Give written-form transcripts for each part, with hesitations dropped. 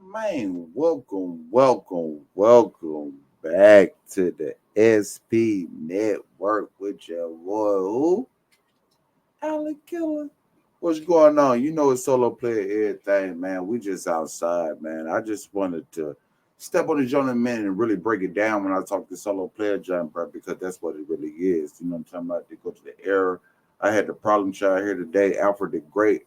Man, welcome back to the SP Network with your boy, who? Alec Killer. What's going on? You know it's solo player everything, man. We just outside, man. I just wanted to step on the joint a minute and really break it down when I talk to solo player jump, bro, because that's what it really is. You know what I'm talking about? They go to the error. I had the problem child here today, Alfred the Great.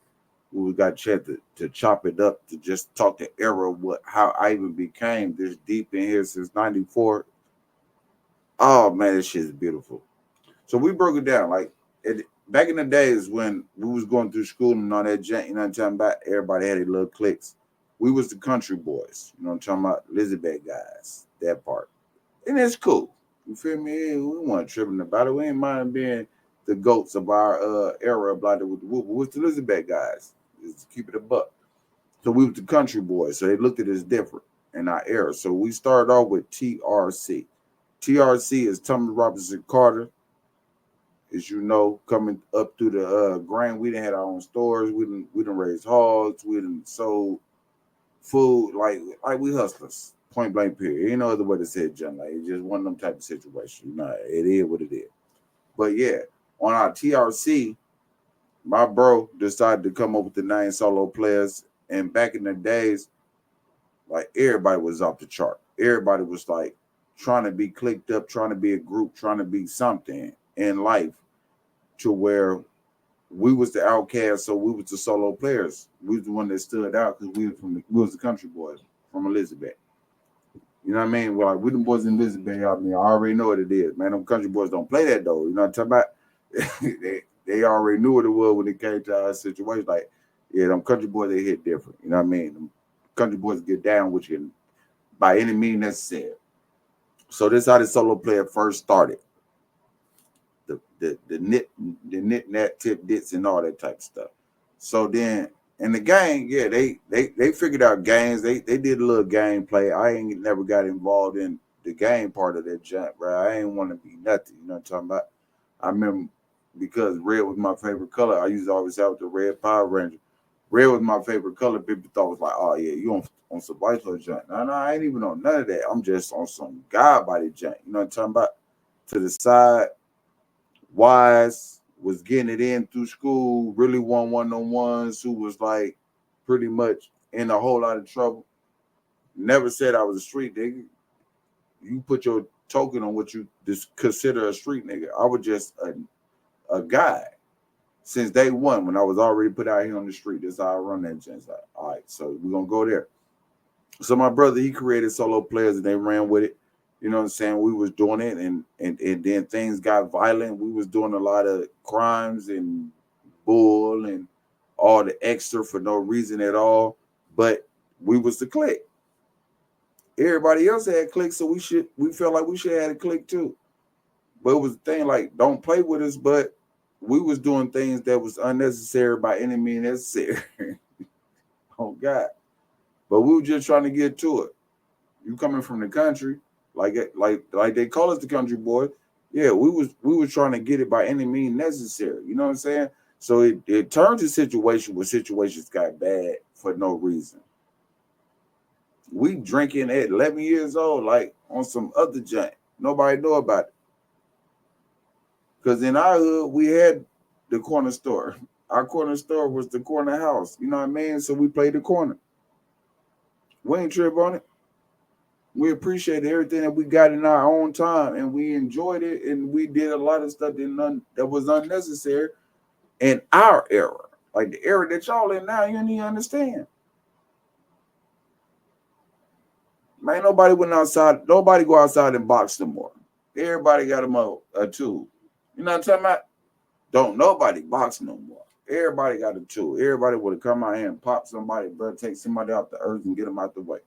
We got a chance to chop it up to just talk the era what how I even became this deep in here since '94. Oh man, this shit is beautiful. So we broke it down back in the days when we was going through school and all that junk, you know what I'm talking about? Everybody had their little cliques. We was the country boys, you know what I'm talking about? Elizabeth guys, that part. And it's cool. You feel me? Yeah, we weren't tripping about it. We ain't mind being the goats of our era about it with the whoop. We was the Elizabeth guys. Just keep it a buck. So we was the country boys. So they looked at us different in our era. So we started off with TRC. TRC is Thomas Robinson Carter, as you know, coming up through the grain. We didn't have our own stores. We didn't raise hogs. We didn't sold food like we hustlers. Point blank period. Ain't no other way to say it, John. Like it's just one of them type of situations. You know, it is what it is. But yeah, on our TRC, my bro decided to come up with the name solo players. And back in the days, like everybody was off the chart. Everybody was like trying to be clicked up, trying to be a group, trying to be something in life to where we was the outcast, so we was the solo players. We was the one that stood out because we was the country boys from Elizabeth. You know what I mean? Well, like, we the boys in Elizabeth. I mean, I already know what it is, man. Them country boys don't play that though. You know what I'm talking about? they already knew what it was when it came to our situation. Like, yeah, them country boys they hit different. You know what I mean? Them country boys get down with you by any means necessary. So this how the solo player first started. The knit nat tip dits and all that type of stuff. So then in the game, yeah, they figured out games. They did a little gameplay. I ain't never got involved in the game part of that jump, bro. I ain't want to be nothing. You know what I'm talking about? I remember because red was my favorite color. I used to always have the red Power Ranger. Red was my favorite color. People thought was like, oh yeah, you on some white color junk. No, I ain't even on none of that. I'm just on some god body junk. You know what I'm talking about? To the side, Wise was getting it in through school, really won one-on-ones who was like pretty much in a whole lot of trouble. Never said I was a street nigga. You put your token on what you just consider a street nigga. I was just a guy since day one when I was already put out here on the street. That's how I run that gents. Like, all right, so we're gonna go there. So my brother, he created solo players and they ran with it. You know what I'm saying? We was doing it and then things got violent. We was doing a lot of crimes and bull and all the extra for no reason at all. But we was the clique. Everybody else had cliques, so we felt like we should have a clique too. But it was the thing like don't play with us, but we was doing things that was unnecessary by any means necessary. Oh God. But we were just trying to get to it. You coming from the country, like they call us the country boy. Yeah, we was trying to get it by any means necessary. You know what I'm saying? So it turns a situation where situations got bad for no reason. We drinking at 11 years old, like on some other junk. Nobody know about it. Because in our hood, we had the corner store. Our corner store was the corner house. You know what I mean? So we played the corner. We ain't trip on it. We appreciated everything that we got in our own time and we enjoyed it and we did a lot of stuff that was unnecessary in our era. Like the era that y'all in now, you don't even understand. Man, nobody went outside. Nobody go outside and box no more. Everybody got a tool. You know what I'm talking about? Don't nobody box no more. Everybody got a tool. Everybody would have come out here and pop somebody, bro, take somebody off the earth and get them out the way.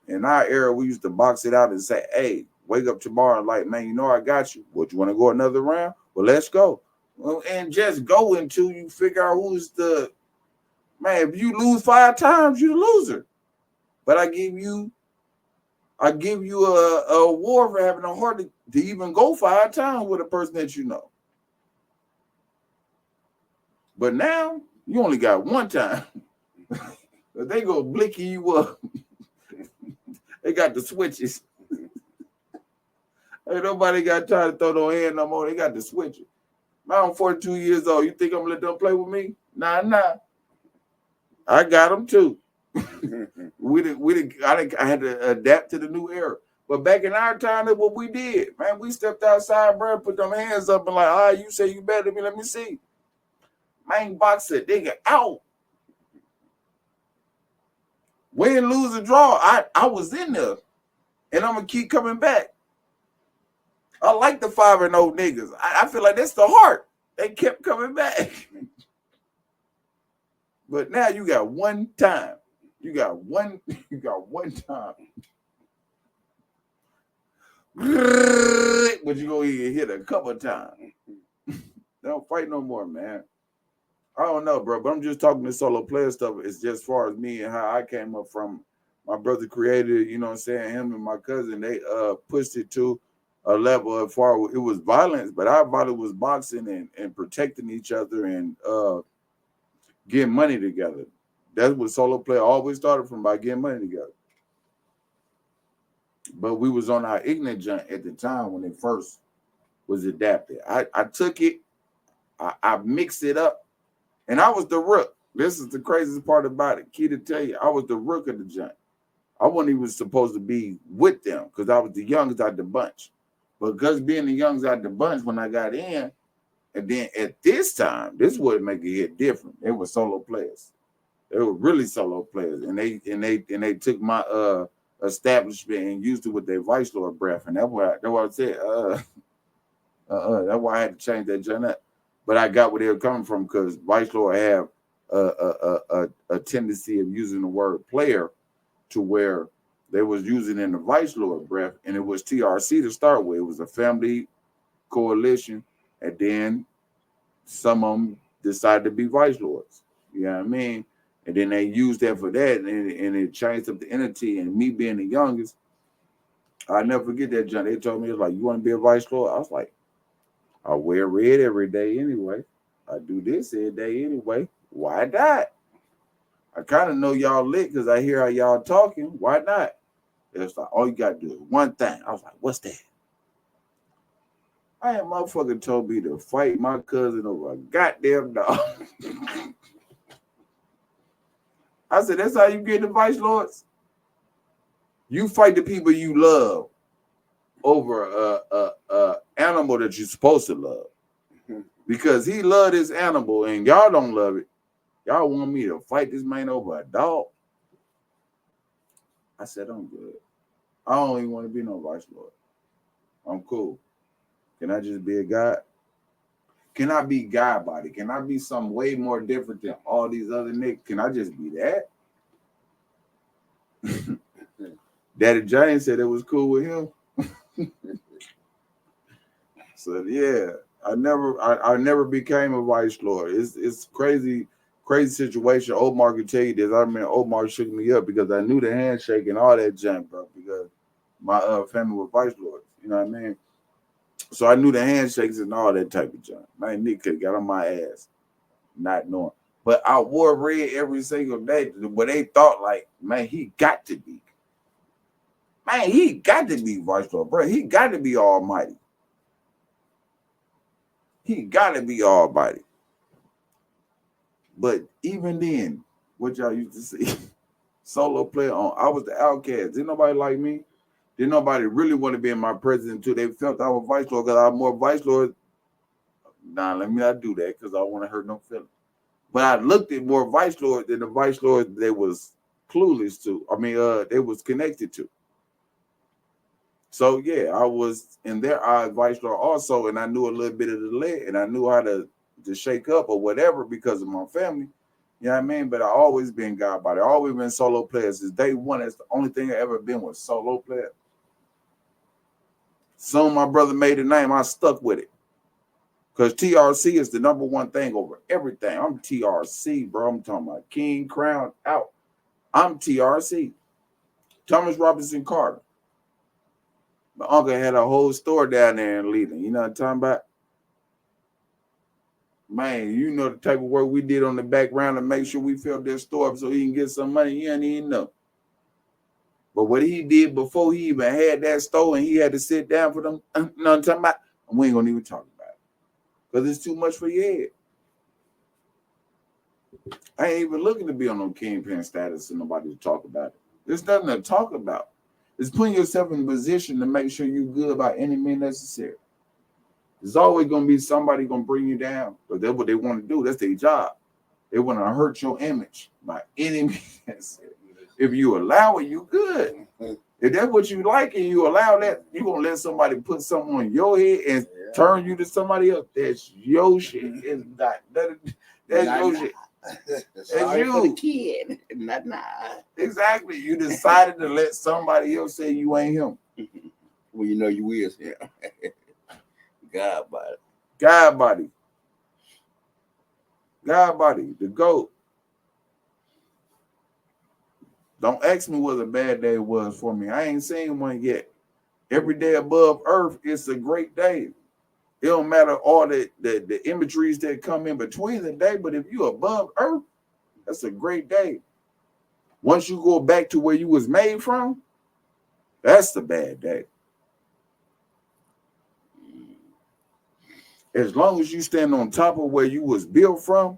In our era, we used to box it out and say, hey, wake up tomorrow, like, man, you know I got you. What, you want to go another round? Well, let's go. Well, and just go until you figure out who's the man. If you lose 5 times, you're the loser. But I give you a award for having a heart to even go 5 times with a person that you know. But now you only got one time. They go blicky you up. They got the switches. Ain't nobody got time to throw no hand no more. They got the switches. Man, I'm 42 years old. You think I'm gonna let them play with me? Nah. I got them too. I had to adapt to the new era. But back in our time, that's what we did. Man, we stepped outside, bro, put them hands up and like, you say you better than me, let me see. Man, box a nigga out. Win, lose, or draw. I was in there. And I'm gonna keep coming back. I like the 5-0 niggas. I feel like that's the heart. They kept coming back. But now you got one time. You got one time. But you gonna get hit a couple times. They don't fight no more, man. I don't know, bro, but I'm just talking the solo player stuff. It's just as far as me and how I came up from. My brother created, you know what I'm saying, him and my cousin, they pushed it to a level as far as it was violence, but our violence was boxing and protecting each other and getting money together. That's what solo player always started from, by getting money together. But we was on our ignorant junk at the time when it first was adapted. I took it, I mixed it up, and I was the rook. This is the craziest part about it. Key to tell you, I was the rook of the junk. I wasn't even supposed to be with them because I was the youngest out the bunch. But because being the youngest out the bunch when I got in, and then at this time, this would make it hit different. They were solo players. They were really solo players, and they took my establishment and used it with their vice lord breath, and that's why I said that's why I had to change that joint up. But I got where they were coming from because vice lord have a tendency of using the word player to where they was using in the vice lord breath, and it was TRC to start with. It was a family coalition, and then some of them decided to be vice lords. You know what I mean? And then they used that for that, and it changed up the entity. And me being the youngest, I never forget that, John. They told me, it's like, you want to be a vice lord? I was like, I wear red every day anyway. I do this every day anyway. Why not? I kind of know y'all lit because I hear how y'all talking. Why not? It's like, all you got to do is one thing. I was like, what's that? I had motherfucker told me to fight my cousin over a goddamn dog. I said, that's how you get the vice lords? You fight the people you love over a animal that you're supposed to love. Because he loved this animal and y'all don't love it. Y'all want me to fight this man over a dog? I said, I'm good. I don't even want to be no vice lord. I'm cool. Can I just be a god? Can I be God body? Can I be something way more different than all these other niggas? Can I just be that? Daddy James said it was cool with him. So yeah, I never became a vice lord. It's crazy situation. Omar can tell you this. I remember Omar shook me up because I knew the handshake and all that junk, bro. Because my family was vice lords. You know what I mean? So I knew the handshakes and all that type of junk. Man, Nick could got on my ass, not knowing. But I wore red every single day. But they thought like, man, he got to be. Man, he got to be vice lord, bro. He got to be almighty. He got to be almighty. But even then, what y'all used to see, solo player on, I was the outcast. Didn't nobody like me? Didn't nobody really want to be in my presence until they felt I was vice lord because I was more vice lord. Nah, let me not do that because I don't want to hurt no feelings. But I looked at more vice lord than the vice lord they was clueless to. I mean, they was connected to. So yeah, I was in their eyes vice lord also, and I knew a little bit of the leg, and I knew how to shake up or whatever because of my family. You know what I mean? But I always been God body. I always been solo players. Since day one, that's the only thing I ever been was solo player. Soon my brother made a name, I stuck with it. Because TRC is the number one thing over everything. I'm TRC, bro. I'm talking about King Crown out. I'm TRC. Thomas Robinson Carter. My uncle had a whole store down there in Leland. You know what I'm talking about? Man, you know the type of work we did on the background to make sure we filled their store up so he can get some money. You didn't even know. But what he did before he even had that store and he had to sit down for them, no, I'm talking about, we ain't gonna even talk about it. Because it's too much for your head. I ain't even looking to be on no kingpin status and nobody to talk about it. There's nothing to talk about. It's putting yourself in a position to make sure you're good by any means necessary. There's always going to be somebody going to bring you down, but that's what they want to do. That's their job. They want to hurt your image by any means necessary. If you allow it, you good. If that's what you like and you allow that, you're going to let somebody put something on your head and turn you to somebody else. That's your shit. It's not, that's your shit. That's you. For the kid. Not. Exactly. You decided to let somebody else say you ain't him. Well, you know you is him. God body. God body. God body. The GOAT. Don't ask me what a bad day was for me. I ain't seen one yet. Every day above earth is a great day. It don't matter all the imageries that come in between the day, but if you above earth, that's a great day. Once you go back to where you was made from, that's the bad day. As long as you stand on top of where you was built from,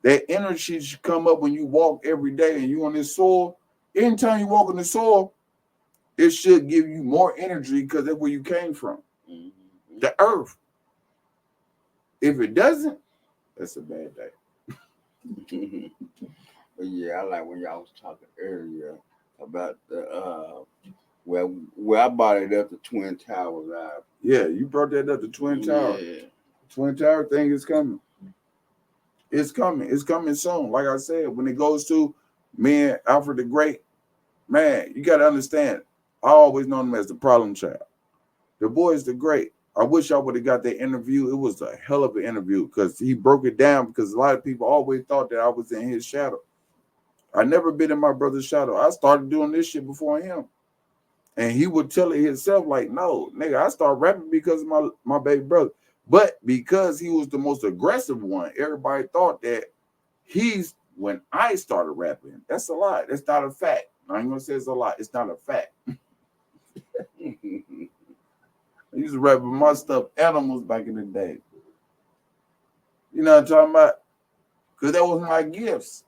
that energy should come up when you walk every day and you on this soil. Anytime you walk on the soil, it should give you more energy because that's where you came from. Mm-hmm. The earth. If it doesn't, that's a bad day. But yeah, I like when y'all was talking earlier about the where I bought it up the Twin Towers out. Yeah, you brought that up, the Twin Tower. Yeah. Twin Tower thing is coming. It's coming. It's coming soon. Like I said, when it goes to me and Alfred the Great, man, you got to understand. I always known him as the problem child. The boy is the great. I wish I would have got that interview. It was a hell of an interview because he broke it down because a lot of people always thought that I was in his shadow. I never been in my brother's shadow. I started doing this shit before him. And he would tell it himself, like, no, nigga, I started rapping because of my baby brother. But because he was the most aggressive one, everybody thought that he's when I started rapping. That's a lie. That's not a fact. I ain't gonna say it's a lie. It's not a fact. I used to rap with my stuffed animals back in the day. You know what I'm talking about? Because that was my gifts.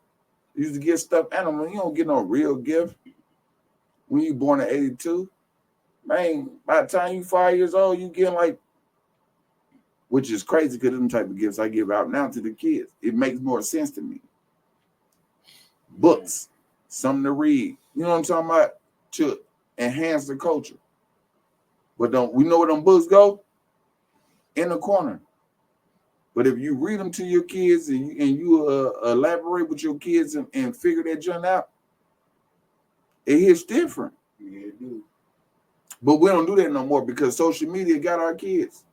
I used to get stuffed animals. You don't get no real gift when you born in 82. Man, by the time you 5 years old, you get like, which is crazy because them type of gifts I give out now to the kids. It makes more sense to me. Books, something to read. You know what I'm talking about? To enhance the culture. But we know where them books go? In the corner. But if you read them to your kids and you elaborate with your kids and figure that junk out, it hits different. Yeah, it do. But we don't do that no more because social media got our kids.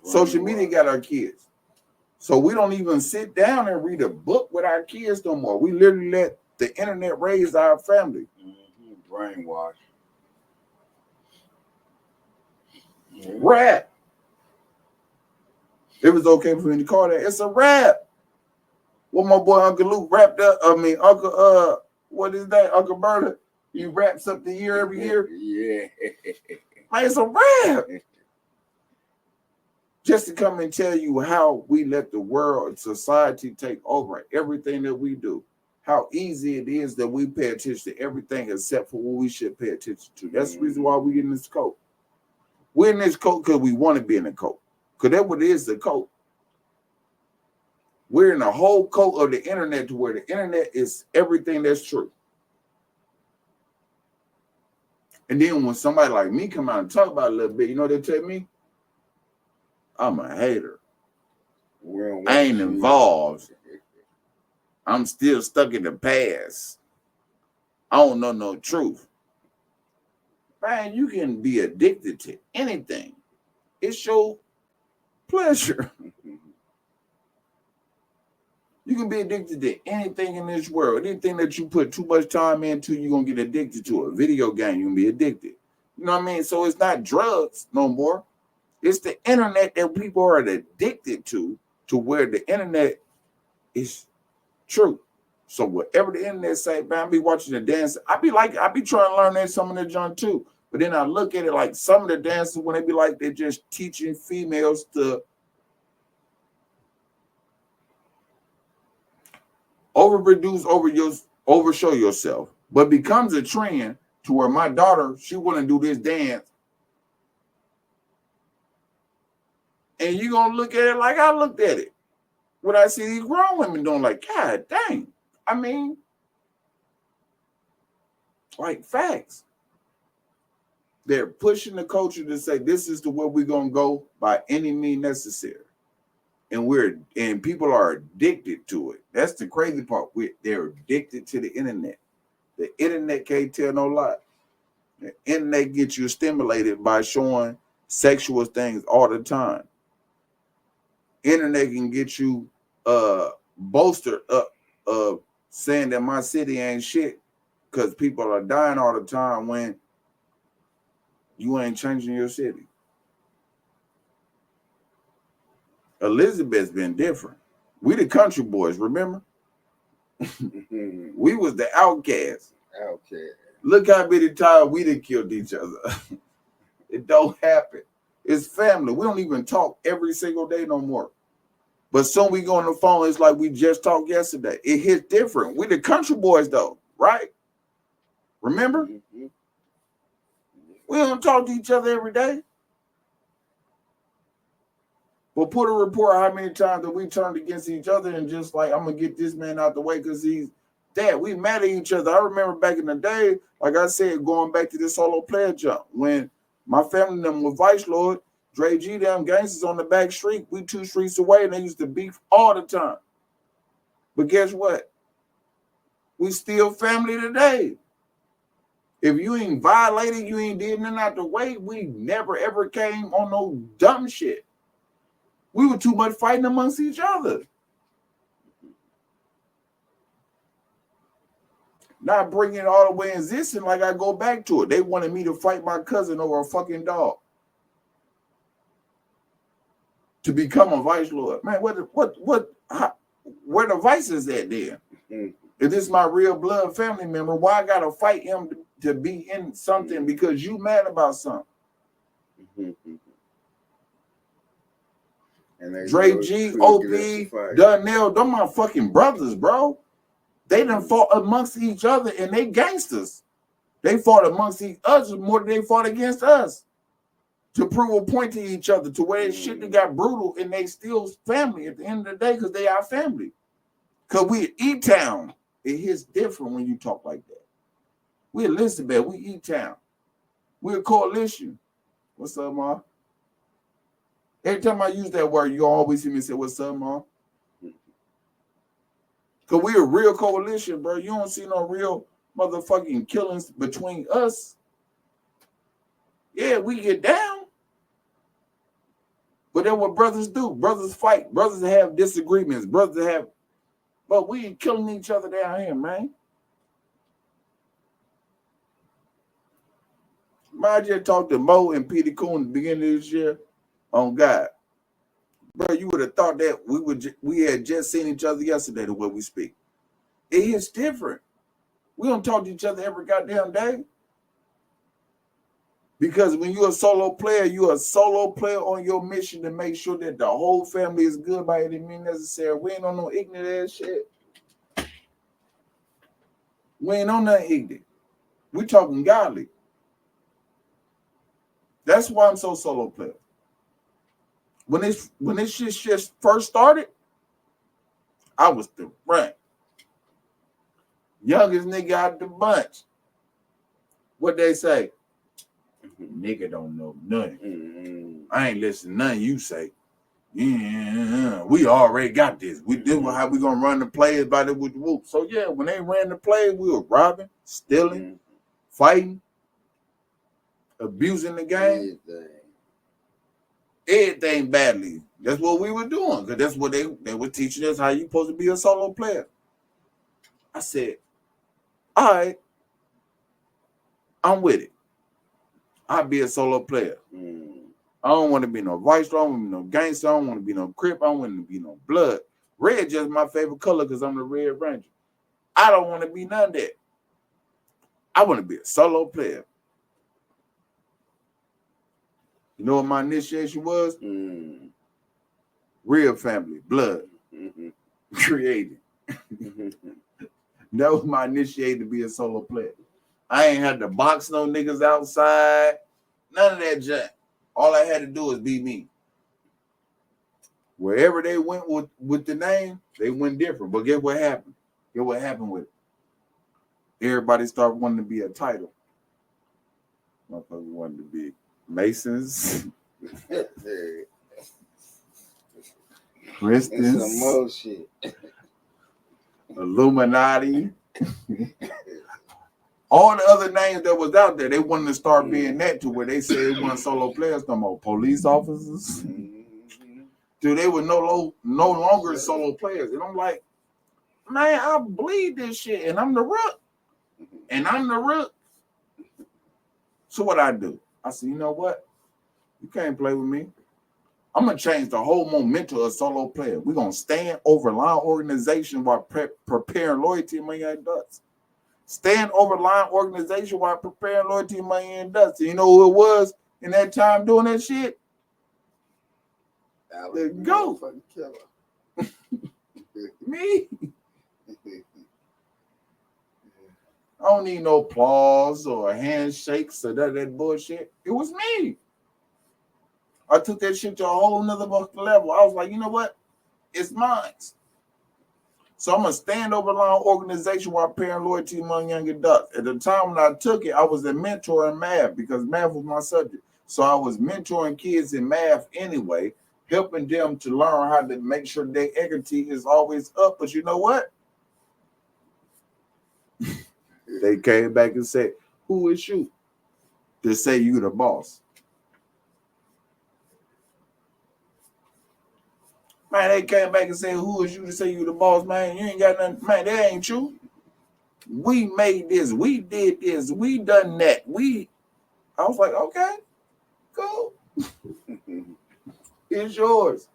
Social media got our kids. So we don't even sit down and read a book with our kids no more. We literally let the internet raise our family. Mm-hmm. Brainwash. Mm-hmm. Rap. It was okay for me to call that. It's a rap. What my boy Uncle Luke rapped up. Uncle what is that? Uncle Berta. He raps up the year every year. Yeah. Man, it's a rap. Just to come and tell you how we let the world and society take over everything that we do. How easy it is that we pay attention to everything except for what we should pay attention to. That's the reason why we in this cult. We're in this cult because we want to be in a cult. Because that's what it is, the cult. We're in a whole cult of the internet to where the internet is everything that's true. And then when somebody like me come out and talk about it a little bit, you know what they tell me? I'm a hater. I ain't involved. I'm still stuck in the past. I don't know no truth. Man, you can be addicted to anything. It's your pleasure. You can be addicted to anything in this world. Anything that you put too much time into, you're going to get addicted to. A video game, you're going to be addicted. You know what I mean? So it's not drugs no more. It's the internet that people are addicted to to where the internet is true. So whatever the internet say, man, I be watching the dance. I be trying to learn that some of the junk too. But then I look at it like some of the dances when they be like they're just teaching females to overproduce, overshow yourself, but becomes a trend to where my daughter, she want to do this dance, and you gonna look at it like I looked at it when I see these grown women doing. Like, God dang, I mean, like facts. They're pushing the culture to say this is the way we're gonna go by any means necessary, and people are addicted to it. That's the crazy part. They're addicted to the internet. The internet can't tell no lie. The internet gets you stimulated by showing sexual things all the time. Internet can get you bolstered up of saying that my city ain't shit because people are dying all the time when you ain't changing your city. Elizabeth's been different. We the country boys, remember? We was the outcasts. Okay. Look how many times we done killed each other. It don't happen. It's family. We don't even talk every single day no more. But soon we go on the phone, it's like we just talked yesterday. It hits different. We the country boys though, right? Remember? Mm-hmm. We don't talk to each other every day. But put a report how many times that we turned against each other and just like, I'm going to get this man out the way because he's dead. We mad at each other. I remember back in the day, like I said, going back to this solo player jump, when my family them were Vice Lord, Dre G, them gangsters on the back street, we 2 streets away, and they used to beef all the time. But guess what? We still family today. If you ain't violated, you ain't did nothing out the way, we never ever came on no dumb shit. We were too much fighting amongst each other. Not bringing it all the way in existence like I go back to it. They wanted me to fight my cousin over a fucking dog. To become a vice lord. Man, where the vice is at then? Mm-hmm. If this is my real blood family member, why I gotta fight him to be in something because you mad about something? Mm-hmm. And Dre G, OP, Donnell, them my fucking brothers, bro. They done fought amongst each other and they gangsters. They fought amongst each other more than they fought against us to prove a point to each other to where shit that got brutal and they still family at the end of the day because they our family. Because we E-Town. It hits different when you talk like that. We Elizabeth, we E-Town. We're a coalition. What's up, Ma? Every time I use that word, you always hear me say, what's up, Ma? Because we're a real coalition, bro. You don't see no real motherfucking killings between us. Yeah, we get down. But that's what brothers do. Brothers fight. Brothers have disagreements. Brothers have... But we ain't killing each other down here, man. I just talked to Mo and Peter Coon at the beginning of this year on God. Bro, you would have thought that we had just seen each other yesterday the way we speak. It is different. We don't talk to each other every goddamn day. Because when you're a solo player on your mission to make sure that the whole family is good by any means necessary. We ain't on no ignorant ass shit. We ain't on nothing ignorant. We talking godly. That's why I'm so solo player. When this shit just first started, I was the front. Youngest nigga out the bunch. What they say? Nigga don't know nothing. Mm-hmm. I ain't listening to nothing you say. Yeah, we already got this. This is how we gonna run the plays by the with the whoop. So yeah, when they ran the plays, we were robbing, stealing, fighting, abusing the game. Everything badly. That's what we were doing. Because that's what they were teaching us how you supposed to be a solo player. I said, all right, I'm with it. I'll be a solo player. I don't want to be no vice lord, I don't want to be no gangster, I don't want to be no crip, I don't want to be no blood. Red just my favorite color because I'm the Red Ranger. I don't want to be none of that. I want to be a solo player. You know what my initiation was? Real family, blood, created. That was my initiation to be a solo player. I ain't had to box no niggas outside. None of that junk. All I had to do was be me. Wherever they went with the name, they went different. But guess what happened? Guess what happened with it? Everybody started wanting to be a title. Motherfuckers wanted to be Masons, Christians, some more shit. Illuminati. All the other names that was out there, they wanted to start being that to where they said it wasn't solo players no more. Police officers. Dude, they were no longer solo players. And I'm like, man, I bleed this shit, and I'm the rook. And I'm the rook. So what I do? I said, you know what? You can't play with me. I'm going to change the whole momentum of solo player. We're going to stand over line organization while preparing loyalty among young ducks. Stand over line organization while preparing loyalty among young ducks. You know who it was in that time doing that shit? The GOAT. Me. I don't need no applause or handshakes or that bullshit. It was me. I took that shit to a whole nother level. I was like, you know what? It's mine. So I'm going to stand over line organization while paying loyalty among young adults. At the time when I took it, I was a mentor in math because math was my subject. So I was mentoring kids in math anyway, helping them to learn how to make sure their equity is always up. But you know what? They came back and said, who is you to say you the boss? Man, they came back and said, who is you to say you the boss, man? You ain't got nothing. Man, that ain't you. We made this. We did this. We done that. I was like, okay, cool. It's yours.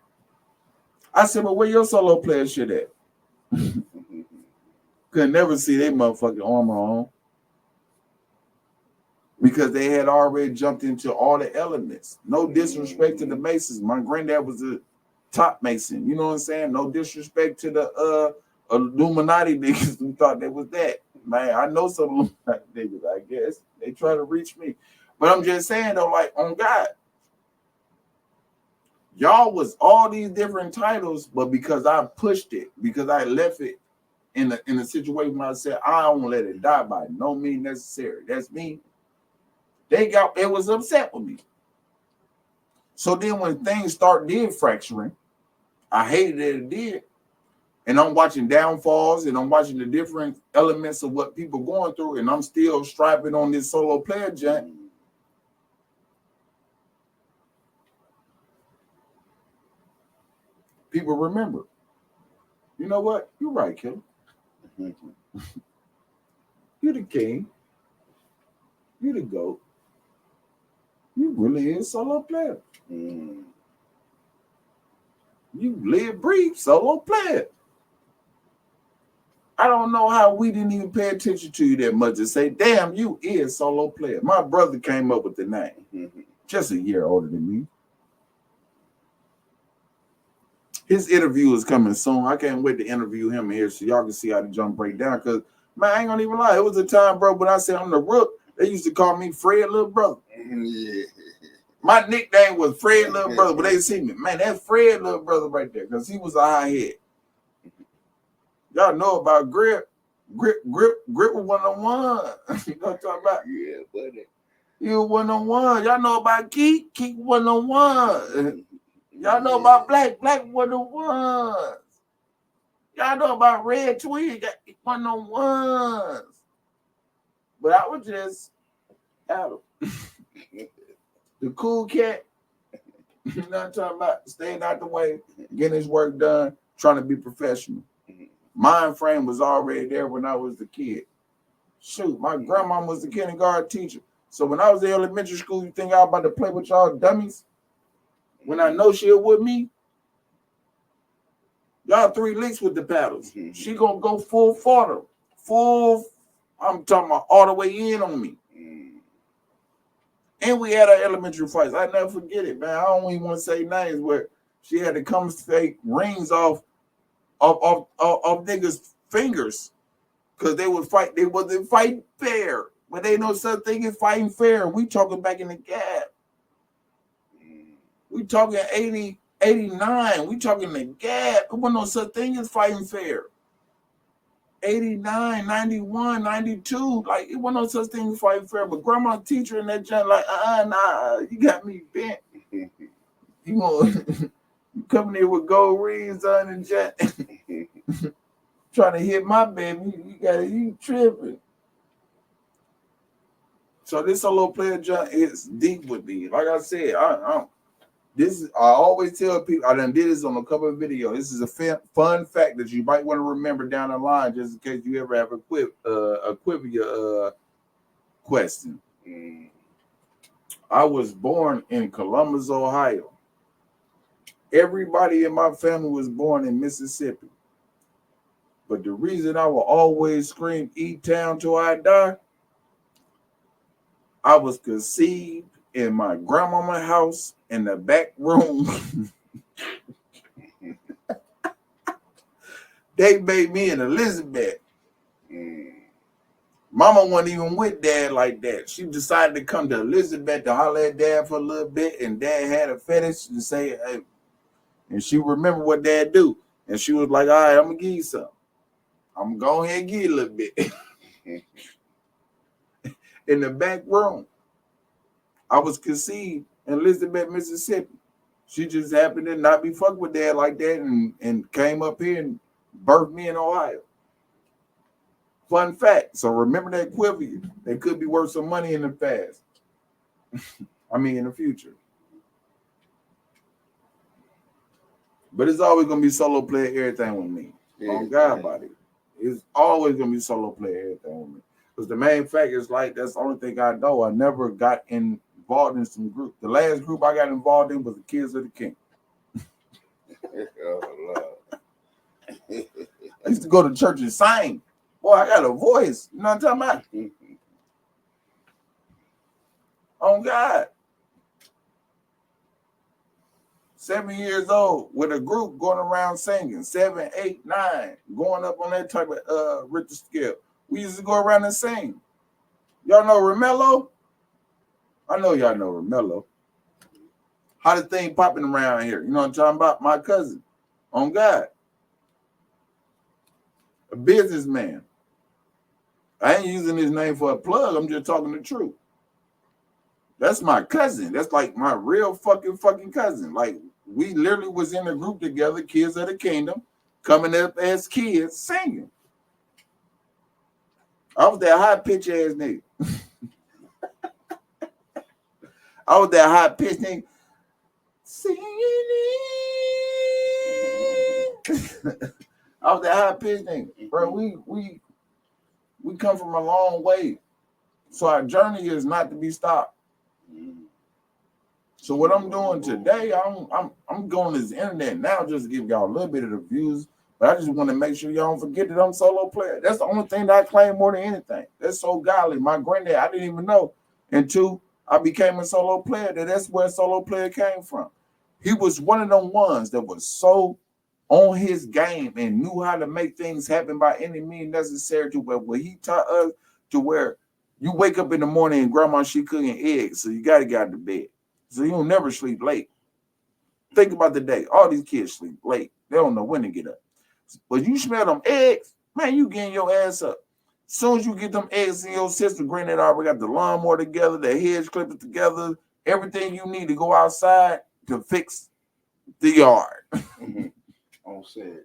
I said, but where your solo player shit at? Could never see their motherfucking armor on. Because they had already jumped into all the elements. No disrespect to the Masons. My granddad was a top Mason. You know what I'm saying? No disrespect to the Illuminati niggas who thought they was that. Man, I know some Illuminati niggas, I guess. They try to reach me. But I'm just saying, though, like, on God, y'all was all these different titles, but because I pushed it, because I left it in a situation where I said, I don't let it die by no means necessary. That's me. It was upset with me. So then when things did fracturing, I hated that it did. And I'm watching downfalls and I'm watching the different elements of what people going through, and I'm still striving on this solo player junk. People remember. You know what? You're right, Killer. You're the king. You're the GOAT. You really is solo player. You live, breathe, solo player. I don't know how we didn't even pay attention to you that much to say, damn, you is solo player. My brother came up with the name. Just a year older than me. His interview is coming soon. I can't wait to interview him here so y'all can see how the jump break down. Because, man, I ain't gonna even lie. It was a time, bro, when I said I'm the rook, they used to call me Fred Little Brother. Yeah. My nickname was Fred Little Brother, but they see me. Man, that's Fred Little Brother right there, because he was a high head. Y'all know about Grip. Grip was one-on-one. You know what I'm talking about? Yeah, buddy. You was one-on-one. Y'all know about Keith? Keith one-on-one. Y'all know about Black one-on-ones. Y'all know about Red Twig, one-on-ones. But I was just Adam. The cool cat. You know what I'm talking about? Staying out the way, getting his work done, trying to be professional. Mind frame was already there when I was a kid. Shoot, my grandma was the kindergarten teacher. So when I was in elementary school, you think I was about to play with y'all dummies? When I know she'll with me, y'all 3 licks with the paddles. She gonna go full throttle. Full, I'm talking about all the way in on me. And we had our elementary fights. I never forget it, man. I don't even want to say names where she had to come take rings off niggas' fingers because they would fight. They wasn't fighting fair. But they no such thing as fighting fair. We talking back in the gap. We talking 80, 89. We talking the gap. There wasn't no such thing as fighting fair. 89, 91, 92. Like, it wasn't no such thing as fighting fair. But grandma teacher in that joint, like, nah, you got me bent. You want you coming here with gold rings on and jet. Trying to hit my baby. You tripping. So this solo player jump is deep with me. Like I said, I always tell people, I done did this on a couple of videos. This is a fun fact that you might want to remember down the line, just in case you ever have a Quivia question. I was born in Columbus, Ohio. Everybody in my family was born in Mississippi. But the reason I will always scream E-Town till I die, I was conceived in my grandmama's house in the back room. They made me an Elizabeth. Mama wasn't even with dad like that. She decided to come to Elizabeth to holler at dad for a little bit, and dad had a fetish and say, hey, and she remembered what dad do. And she was like, all right, I'm gonna give you something. I'm gonna go ahead and give you a little bit. In the back room. I was conceived in Elizabeth, Mississippi. She just happened to not be fucked with dad like that and came up here and birthed me in Ohio. Fun fact. So remember that Quivia. They could be worth some money in the past. I mean, in the future. But it's always going to be solo player everything with me. On God body. It's always going to be solo player everything with me. Because the main fact is like, that's the only thing I know. I never got involved in some group. The last group I got involved in was the Kids of the King. I used to go to church and sing. Boy, I got a voice. You know what I'm talking about? On God. 7 years old with a group going around singing. 7, 8, 9. Going up on that type of Richter scale. We used to go around and sing. Y'all know Romello? I know y'all know Romello. How the thing popping around here? You know what I'm talking about? My cousin. On God. A businessman. I ain't using his name for a plug. I'm just talking the truth. That's my cousin. That's like my real fucking cousin. Like, we literally was in a group together, Kids of the Kingdom, coming up as kids singing. I was that high pitch ass nigga. I was that high pitch nigga. Singing. I was that high pitch nigga. Bro, we come from a long way. So our journey is not to be stopped. So what I'm doing today, I'm going to this internet now just to give y'all a little bit of the views. But I just want to make sure y'all don't forget that I'm a solo player. That's the only thing that I claim more than anything. That's so godly. My granddad, I didn't even know until I became a solo player that's where solo player came from. He was one of them ones that was so on his game and knew how to make things happen by any means necessary to where he taught us to where you wake up in the morning and grandma, she cooking eggs. So you got to get out of bed. So you don't never sleep late. Think about the day. All these kids sleep late. They don't know when to get up. But you smell them eggs, man, you getting your ass up. As soon as you get them eggs in your system, granddad already got the lawnmower together, the hedge clippers together, everything you need to go outside to fix the yard. On set.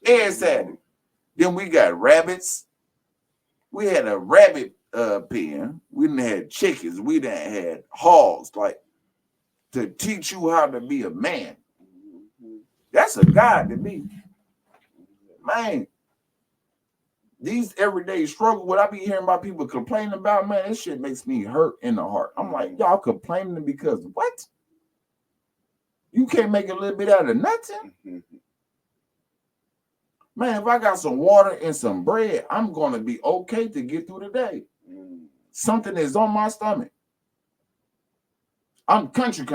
Every Saturday. Then we got rabbits. We had a rabbit pen. We done had chickens. We done had hogs, like to teach you how to be a man. That's a God to me. Man, these everyday struggle, what I be hearing about people complaining about, man, this shit makes me hurt in the heart. I'm like, y'all complaining because what? You can't make a little bit out of nothing. Man, if I got some water and some bread, I'm going to be okay to get through the day. Something is on my stomach. I'm country.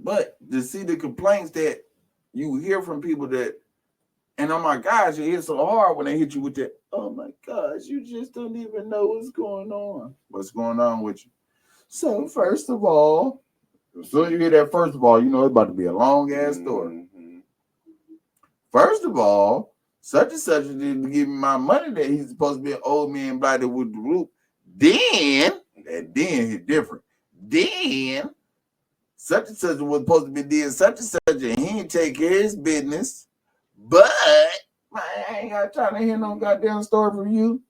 But to see the complaints that you hear from people that, and oh my gosh, it hits so hard when they hit you with that, oh my gosh, you just don't even know what's going on. What's going on with you? So first of all, as soon as you hear that first of all, you know it's about to be a long ass story. First of all, such and such didn't give me my money that he's supposed to be an old man blighted with the roof. Then, that then hit different. Then, such and such was supposed to be doing such and such, and he didn't take care of his business. But, man, I ain't got time to hear no goddamn story from you.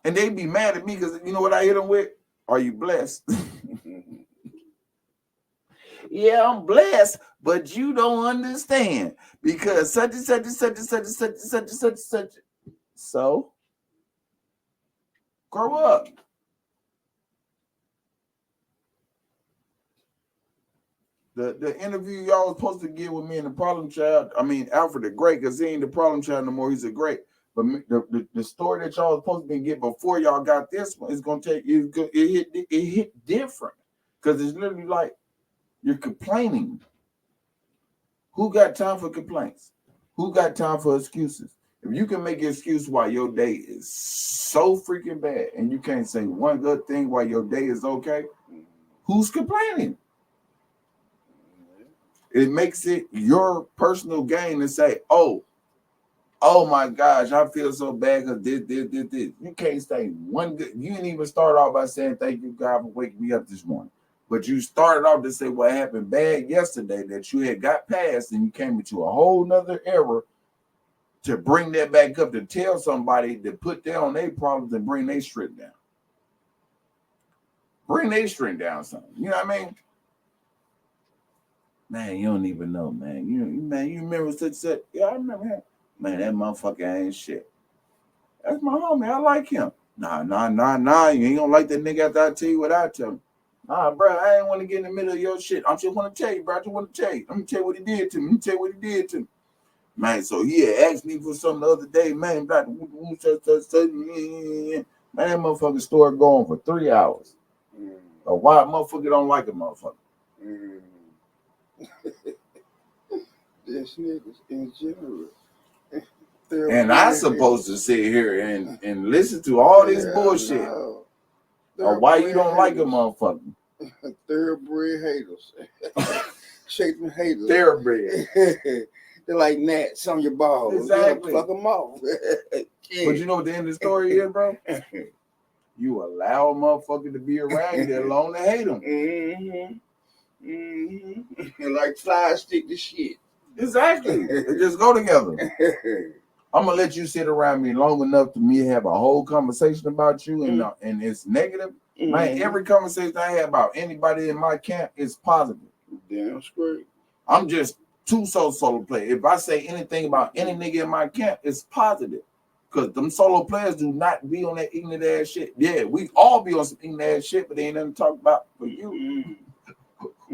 And they be mad at me because you know what I hit them with? Are you blessed? Yeah, I'm blessed, but you don't understand because such and such and such and such and such and such and such and such. So, grow up. The interview y'all was supposed to get with me and the problem child, I mean Alfred the Great, because he ain't the problem child no more. He's a great. But the story that y'all was supposed to be get before y'all got this one is gonna take it hit different because it's literally like you're complaining. Who got time for complaints? Who got time for excuses? If you can make an excuse why your day is so freaking bad and you can't say one good thing why your day is okay, who's complaining? It makes it your personal gain to say, oh my gosh, I feel so bad because this. You can't say one good. You didn't even start off by saying thank you, God, for waking me up this morning. But you started off to say what happened bad yesterday that you had got past and you came into a whole nother era to bring that back up to tell somebody to put down their problems and bring their strength down. Bring their strength down something. You know what I mean? Man, you don't even know, man. You remember such? Yeah, I remember him. Man, that motherfucker ain't shit. That's my homie. I like him. Nah. You ain't gonna like that nigga after I tell you what I tell him. Nah, bro, I ain't want to get in the middle of your shit. I just want to tell you, bro. I just want to tell you. Let me tell you what he did to me. Man, so he had asked me for something the other day, man. Man, that motherfucker story going for 3 hours. Or why a motherfucker don't like a motherfucker? This niggas in general. And I supposed to sit here and listen to all this bullshit. No. Or why you don't like a motherfucker? Thoroughbred haters. Shake them haters. Thoroughbred. They're like gnats on your balls. Exactly. Fuck them off. But you know what the end of the story is, bro? You allow a motherfucker to be around you that long to hate them. Like fly stick to shit. Exactly. They just go together. I'm gonna let you sit around me long enough to me have a whole conversation about you and it's negative. Man, every conversation I have about anybody in my camp is positive. Damn straight. I'm just too solo player. If I say anything about any nigga in my camp, it's positive. Because them solo players do not be on that ignorant ass shit. Yeah, we all be on some ignorant ass shit, but they ain't nothing to talk about for you.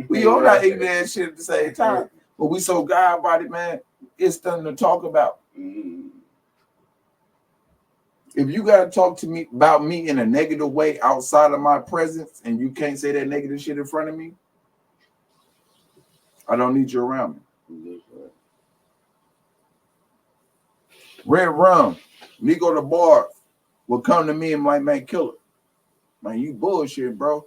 We all that ignorant ass shit at the same time. But we so God body, man, it's something to talk about. If you gotta talk to me about me in a negative way outside of my presence and you can't say that negative shit in front of me, I don't need you around me. Red Rum, Nico the Bar will come to me and like, man, kill it. Man, you bullshit, bro.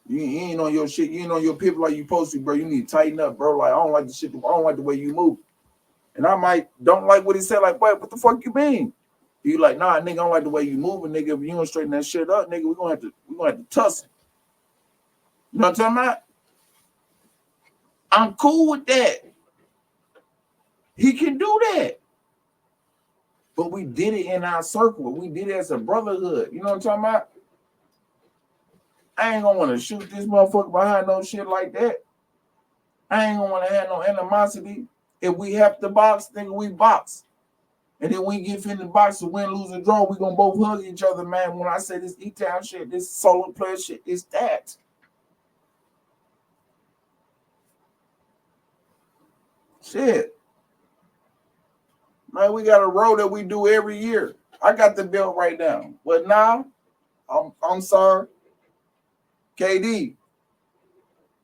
You ain't on your shit. You ain't on your people like you supposed to, bro. You need to tighten up, bro. Like, I don't like the shit. I don't like the way you move. And I might don't like what he said. Like, what the fuck you mean? He like, nah, nigga, I don't like the way you moving, nigga. If you don't straighten that shit up, nigga, we're gonna have to tussle. You know what I'm talking about? I'm cool with that. He can do that. But we did it in our circle. We did it as a brotherhood. You know what I'm talking about? I ain't gonna want to shoot this motherfucker behind no shit like that. I ain't gonna want to have no animosity. If we have to box, nigga, we box. And then we get in the box to win, lose, or draw, we gonna both hug each other, man. When I say this E-Town shit, this solo player shit, it's that. Shit. Man, we got a row that we do every year. I got the belt right now. But now, I'm sorry. KD,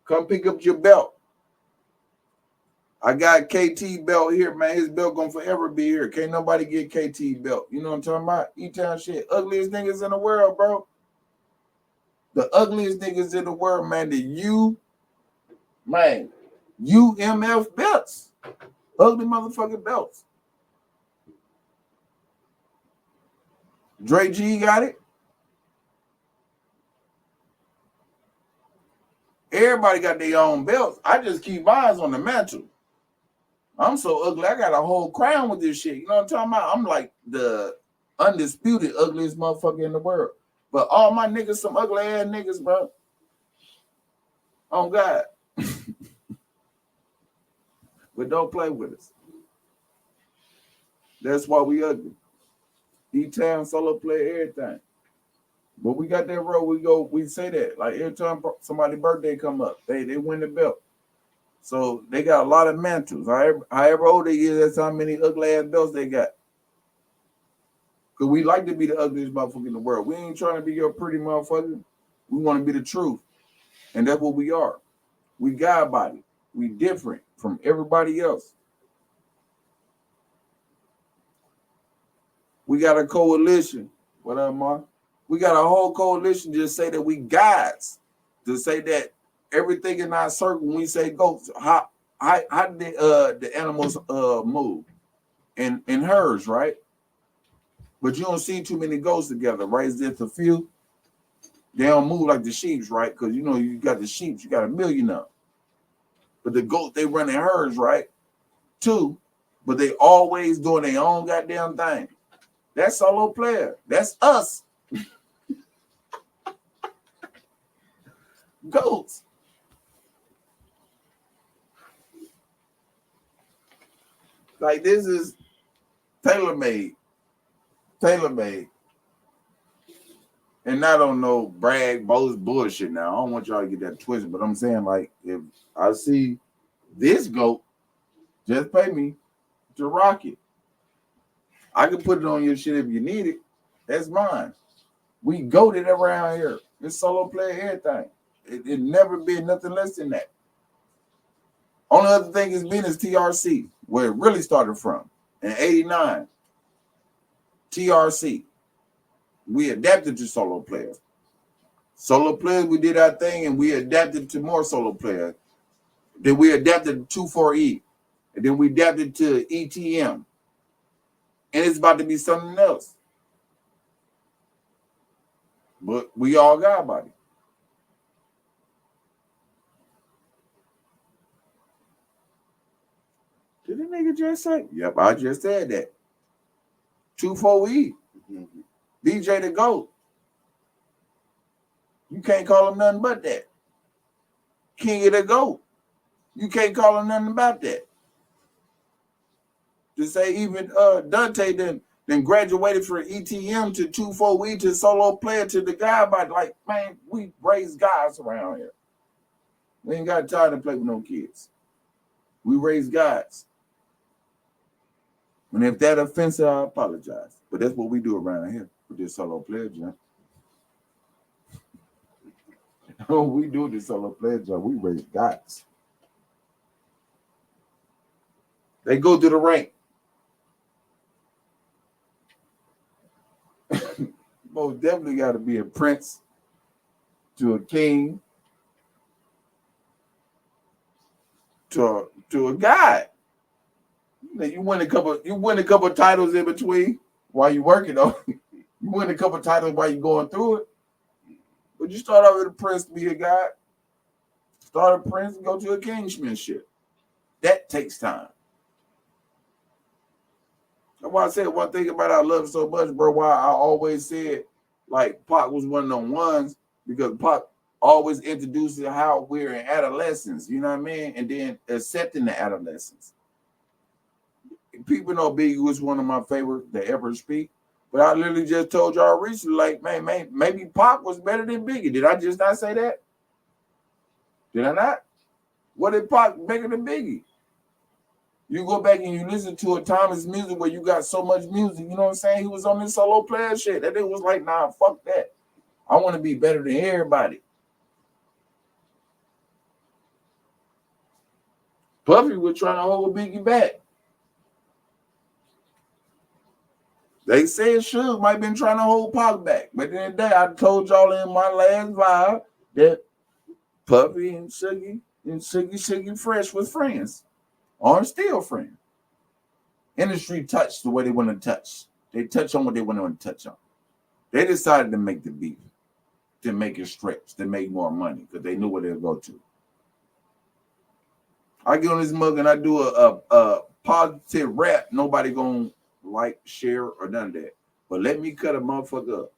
come pick up your belt. I got KT belt here, man. His belt gonna forever be here. Can't nobody get KT belt. You know what I'm talking about? E-Town shit. Ugliest niggas in the world, bro. The ugliest niggas in the world, man. Man, UMF belts. Ugly motherfucking belts. Dre G got it. Everybody got their own belts. I just keep mine on the mantle. I'm so ugly. I got a whole crown with this shit. You know what I'm talking about? I'm like the undisputed ugliest motherfucker in the world. But all my niggas, some ugly ass niggas, bro. Oh God. But don't play with us. That's why we ugly. E-Town, solo play, everything. But we got that road. We say that. Like every time somebody's birthday come up, they win the belt. So they got a lot of mantles. However old they is, that's how many ugly ass belts they got. Because we like to be the ugliest motherfucker in the world. We ain't trying to be your pretty motherfucker. We want to be the truth. And that's what we are. We God body. We different from everybody else. We got a coalition. What up, Mark? We got a whole coalition just say that we gods. To say that everything in our circle, when we say goats, how did the animals move? In herds, right? But you don't see too many goats together, right? It's just a few. They don't move like the sheep, right? Because you know you got the sheep, you got a million of them. But the goats, they run in herds, right? Two, but they always doing their own goddamn thing. That's solo player. That's us. Goats. Like this is tailor-made. Tailor-made. And I don't know brag, boast, bullshit now. I don't want y'all to get that twisted, but I'm saying like if I see this goat, just pay me to rock it. I can put it on your shit if you need it. That's mine. We goated around here. It's solo play everything. It never been nothing less than that. Only other thing it's been is TRC, where it really started from. In 89, TRC. We adapted to solo players. Solo players, we did our thing, and we adapted to more solo players. Then we adapted to 2,4-E. And then we adapted to ETM. And it's about to be something else. But we all got about it. Did the nigga just say? Yep, I just said that. 2,4-E. DJ the GOAT. You can't call him nothing but that. King of the GOAT. You can't call him nothing about that. To say even Dante then graduated from ETM to 2,4-E to solo player to the guy by like, man, we raise guys around here. We ain't got time to play with no kids. We raise guys. And if that offensive, I apologize. But that's what we do around here with this solo player jump. We do this solo player jump. We raise guys. They go to the rank. Most definitely got to be a prince to a king to a guy. You win a couple titles in between while you working on. You win a couple titles while you going through it. But you start out with a prince to be a guy. Start a prince and go to a kingsmanship. That takes time. That's why I said one thing about I love so much, bro. Why I always said like Pac was one of them ones because Pac always introduces how we're in adolescence, you know what I mean? And then accepting the adolescence. People know Biggie was one of my favorite to ever speak. But I literally just told y'all recently, like, man, maybe Pac was better than Biggie. Did I just not say that? Did I not? What did Pac bigger than Biggie? You go back and you listen to a Thomas music where you got so much music, you know what I'm saying? He was on this solo player shit. That nigga was like, nah, fuck that. I want to be better than everybody. Puffy was trying to hold Biggie back. They said Suge might have been trying to hold Pac back. But then the day I told y'all in my last vibe that Puffy and Shuggy Fresh was friends. Or still friends. Industry touched the way they want to touch. They touch on what they want to touch on. They decided to make the beef, to make it stretch, to make more money, because they knew where they'll go to. I get on this mug and I do a positive rap. Nobody gonna like, share, or none of that. But let me cut a motherfucker up.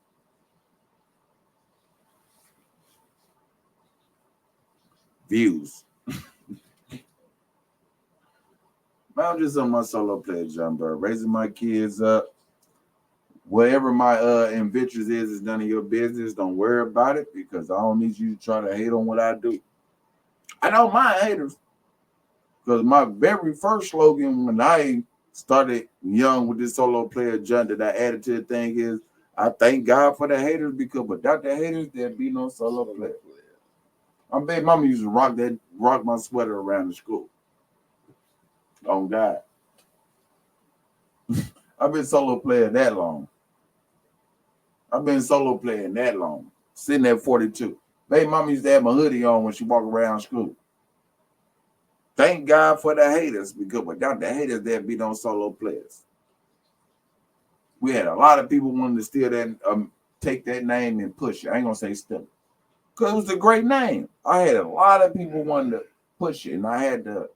Views. Man, I'm just on my solo player, John Burr, raising my kids up. Whatever my adventures is none of your business. Don't worry about it, because I don't need you to try to hate on what I do. I don't mind haters, because my very first slogan when I started young with this solo player jump that I added to the thing is, I thank God for the haters, because without the haters, there'd be no solo player. My baby mama used to rock my sweater around the school. Oh God. I've been solo playing that long. I've been solo playing that long. Sitting at 42. Baby mama used to have my hoodie on when she walked around school. Thank God for the haters, because without the haters, there'd be no solo players. We had a lot of people wanting to steal that, take that name and push it. I ain't gonna say steal it, because it was a great name. I had a lot of people wanting to push it, and I had to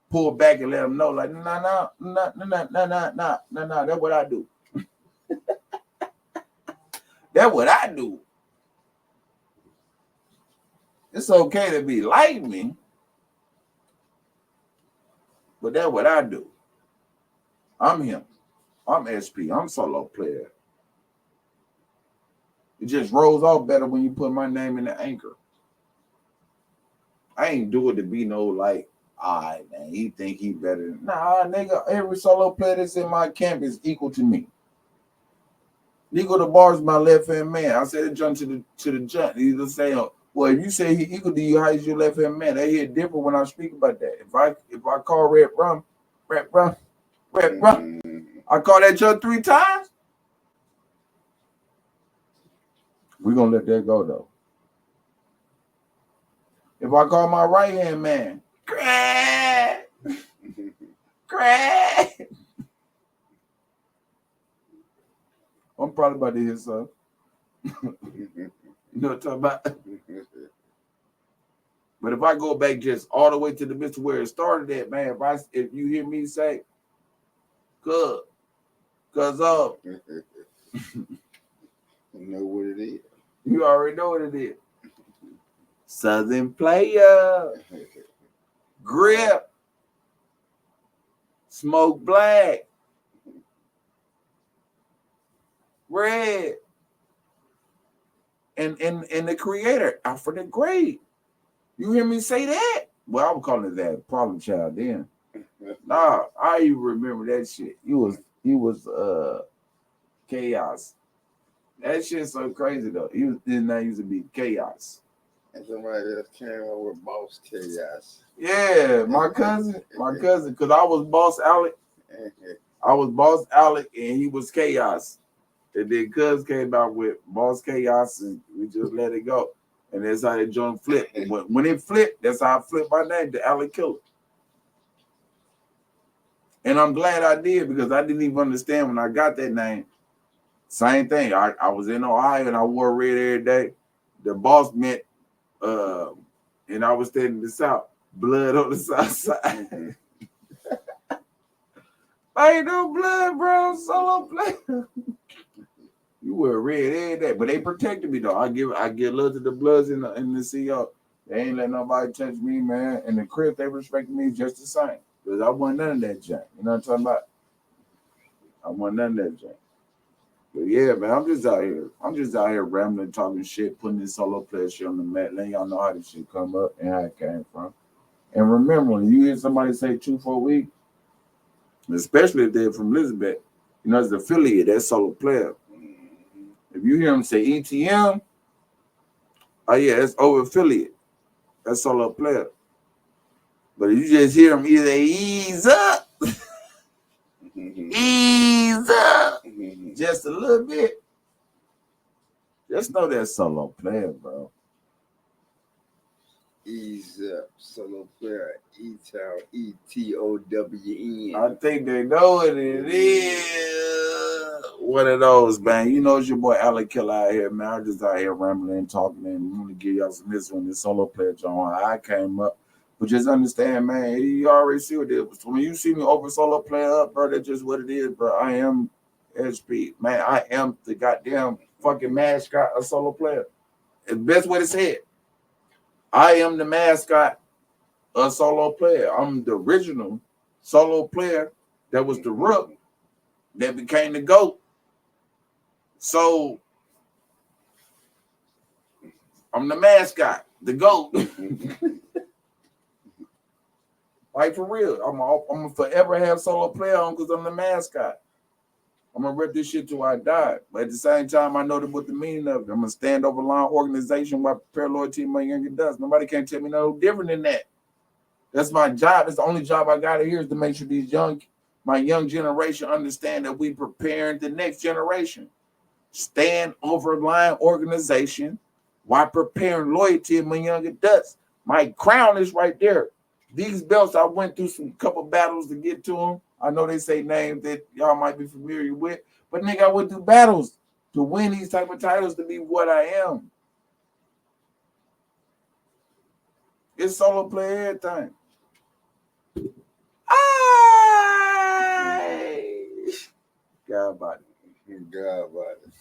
pull back and let them know, like, nah. That's what I do. That's what I do. It's okay to be like me, but that's what I do. I'm him. I'm SP. I'm solo player. It just rolls off better when you put my name in the anchor. I ain't do it to be no like, all right, man, he think he better. Nah, nigga, every solo player that's in my camp is equal to me. Nico the Bar is my left hand man. I said it jump to the jump. He's just saying, well, if you say he equal to you, how is your left hand man? They hear different when I speak about that. If I call Red Rum, I call that jump 3 times. We're gonna let that go though. If I call my right hand man, crack, I'm probably about to hear something. You know what I'm talking about? But if I go back just all the way to the midst of where it started at, man, if you hear me say, good, cause You know what it is. You already know what it is. Southern Playa, Grip, Smoke Black, Red, and the creator, Alfred the Great. You hear me say that? Well, I was calling it that problem child then. Nah, I even remember that shit. He was Chaos. That shit's so crazy though. His name used to be Chaos. And somebody else came up with Boss Chaos. Yeah, my cousin, because I was Boss Alec. I was Boss Alec and he was Chaos. And then Cuz came out with Boss Chaos and we just let it go. And that's how the joint flipped. When it flipped, that's how I flipped my name to Alec Killer. And I'm glad I did, because I didn't even understand when I got that name. Same thing. I was in Ohio and I wore red every day. The boss meant, and I was staying in the South, blood on the South side. I ain't no blood, bro. Solo player. You wear red every day, but they protected me though. I give love to the Bloods in the CO. They ain't let nobody touch me, man. And the crib, they respected me just the same, because I wasn't none of that junk. You know what I'm talking about? I wasn't none of that junk. But yeah, man, I'm just out here rambling, talking shit, putting this solo player shit on the mat, letting y'all know how this shit come up and how it came from. And remember, when you hear somebody say 2 for a week, especially if they're from Elizabeth. You know, it's the affiliate, that solo player. If you hear them say ETM, oh yeah, that's over affiliate. That's solo player. But if you just hear them either ease up, ease up, just a little bit, just know that solo player, bro. Ease up, solo player, E-Town, E-T-O-W-N. I think they know what it is. One of those, man. You know, it's your boy Alec Killer out here, man. I'm just out here rambling and talking, and I'm gonna give y'all some history on this solo player, John. I came up, but just understand, man. You already see what it is. When you see me over solo player up, bro, that's just what it is, bro. I am SP, man. I am the goddamn fucking mascot of solo player. The best way to say it. I am the mascot of solo player. I'm the original solo player that was the rook that became the GOAT. So I'm the mascot, the GOAT. Like for real. I'm gonna forever have solo player on because I'm the mascot. I'm gonna rep this shit till I die. But at the same time, I know what the meaning of it. I'm gonna stand over line organization while prepare loyalty my younger does. Nobody can tell me no different than that. That's my job. That's the only job I got here is to make sure my young generation understand that we preparing the next generation. Stand over line organization while preparing loyalty in my young adults. My crown is right there. These belts, I went through some couple battles to get to them. I know they say names that y'all might be familiar with, but nigga, I went through battles to win these type of titles to be what I am. It's solo play everything. God about it. God about it.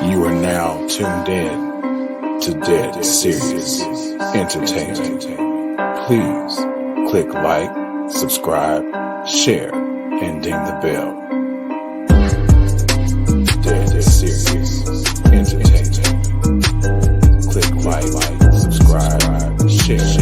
You are now tuned in to Dead Serious Entertainment. Please click like, subscribe, share, and ding the bell. Dead Serious Entertainment. Click like, subscribe, share.